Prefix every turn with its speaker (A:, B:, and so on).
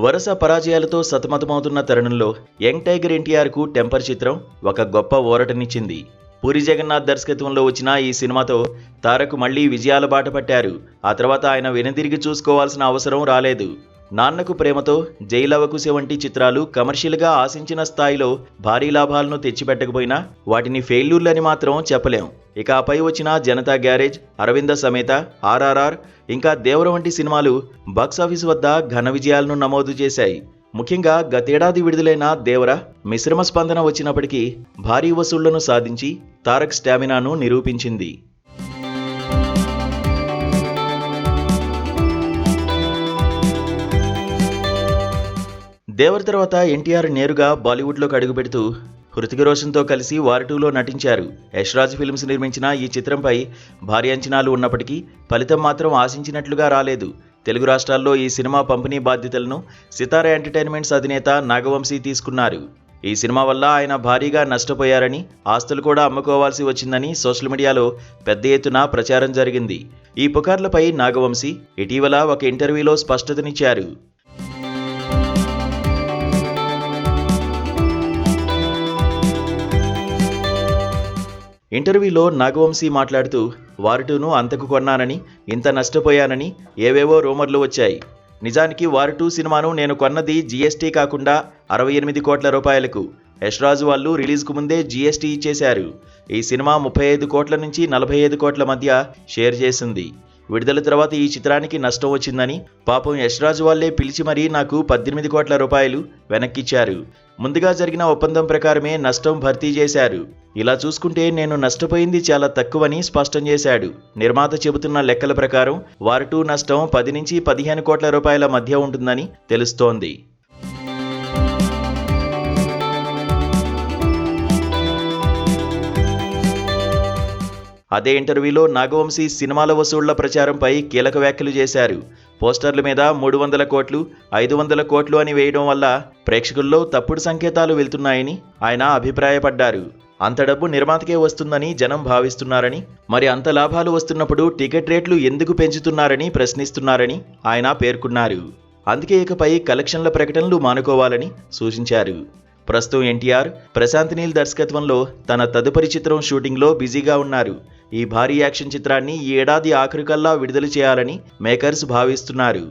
A: వరుస పరాజయాలతో సతమతమవుతున్న తరుణంలో యంగ్ టైగర్ ఎన్టీఆర్కు టెంపర్ చిత్రం ఒక గొప్ప ఊరటనిచ్చింది. పూరి జగన్నాథ్ దర్శకత్వంలో వచ్చిన ఈ సినిమాతో తారక్ మళ్లీ విజయాల బాట పట్టారు. ఆ తర్వాత ఆయన వెనుదిరిగి చూసుకోవాల్సిన అవసరం రాలేదు. నాన్నకు ప్రేమతో, జైలవకుశ వంటి చిత్రాలు కమర్షియల్గా ఆశించిన స్థాయిలో భారీ లాభాలను తెచ్చిపెట్టకపోయినా వాటిని ఫెయిల్యూర్లని మాత్రం చెప్పలేం. ఇక ఆపై వచ్చిన జనతా గ్యారేజ్, అరవింద సమేత, ఆర్ఆర్ఆర్, ఇంకా దేవర వంటి సినిమాలు బాక్సాఫీస్ వద్ద ఘన విజయాలను నమోదు చేశాయి. ముఖ్యంగా గతేడాది విడుదలైన దేవర మిశ్రమ స్పందన వచ్చినప్పటికీ భారీ వసూళ్లను సాధించి తారక్ స్టామినాను నిరూపించింది. దేవర్ తర్వాత ఎన్టీఆర్ నేరుగా బాలీవుడ్లోకి అడుగుపెడుతూ హృతిక్ రోషన్తో కలిసి వార్ 2లో నటించారు. యష్ రాజ్ ఫిల్మ్స్ నిర్మించిన ఈ చిత్రంపై భారీ అంచనాలు ఉన్నప్పటికీ ఫలితం మాత్రం ఆశించినట్లుగా రాలేదు. తెలుగు రాష్ట్రాల్లో ఈ సినిమా పంపిణీ బాధ్యతలను సితారా ఎంటర్టైన్మెంట్స్ అధినేత నాగవంశీ తీసుకున్నారు. ఈ సినిమా వల్ల ఆయన భారీగా నష్టపోయారని, ఆస్తులు కూడా అమ్ముకోవాల్సి వచ్చిందని సోషల్ మీడియాలో పెద్ద ఎత్తున ప్రచారం జరిగింది. ఈ పుకార్లపై నాగవంశీ ఇటీవల ఒక ఇంటర్వ్యూలో స్పష్టతనిచ్చారు. ఇంటర్వ్యూలో నాగవంశీ మాట్లాడుతూ వార్ 2ను అంతకు కొన్నానని, ఇంత నష్టపోయానని ఏవేవో రూమర్లు వచ్చాయి. నిజానికి వార్ 2 సినిమాను నేను కొన్నది జీఎస్టీ కాకుండా 68 కోట్ల రూపాయలకు. యష్ రాజ్ వాళ్ళు రిలీజ్కు ముందే జీఎస్టీ ఇచ్చేశారు. ఈ సినిమా 35 కోట్ల నుంచి 45 కోట్ల మధ్య షేర్ చేసింది. విడుదల తర్వాత ఈ చిత్రానికి నష్టం వచ్చిందని, పాపం యష్ రాజ్ వాళ్లే పిలిచి మరీ నాకు 18 కోట్ల రూపాయలు వెనక్కిచ్చారు. ముందుగా జరిగిన ఒప్పందం ప్రకారమే నష్టం భర్తీ చేశారు. ఇలా చూసుకుంటే నేను నష్టపోయింది చాలా తక్కువని స్పష్టం చేశాడు. నిర్మాత చెబుతున్న లెక్కల ప్రకారం వార్ 2 నష్టం 10 నుంచి 15 కోట్ల రూపాయల మధ్య ఉంటుందని తెలుస్తోంది. అదే ఇంటర్వ్యూలో నాగవంశీ సినిమాల వసూళ్ల ప్రచారంపై కీలక వ్యాఖ్యలు చేశారు. పోస్టర్ల మీద 300 కోట్లు, 500 కోట్లు అని వేయడం వల్ల ప్రేక్షకుల్లో తప్పుడు సంకేతాలు వెళ్తున్నాయని ఆయన అభిప్రాయపడ్డారు. అంత డబ్బు నిర్మాతకే వస్తుందని జనం భావిస్తున్నారని, మరి అంత లాభాలు వస్తున్నప్పుడు టికెట్ రేట్లు ఎందుకు పెంచుతున్నారని ప్రశ్నిస్తున్నారని ఆయన పేర్కొన్నారు. అందుకే ఇకపై కలెక్షన్ల ప్రకటనలు మానుకోవాలని సూచించారు. ప్రస్తుతం ఎన్టీఆర్ ప్రశాంత్ నీల్ దర్శకత్వంలో తన తదుపరి చిత్రం షూటింగ్లో బిజీగా ఉన్నారు. ఈ భారీ యాక్షన్ చిత్రాన్ని ఈ ఏడాది ఆఖరికల్లా విడుదల చేయాలని మేకర్స్ భావిస్తున్నారు.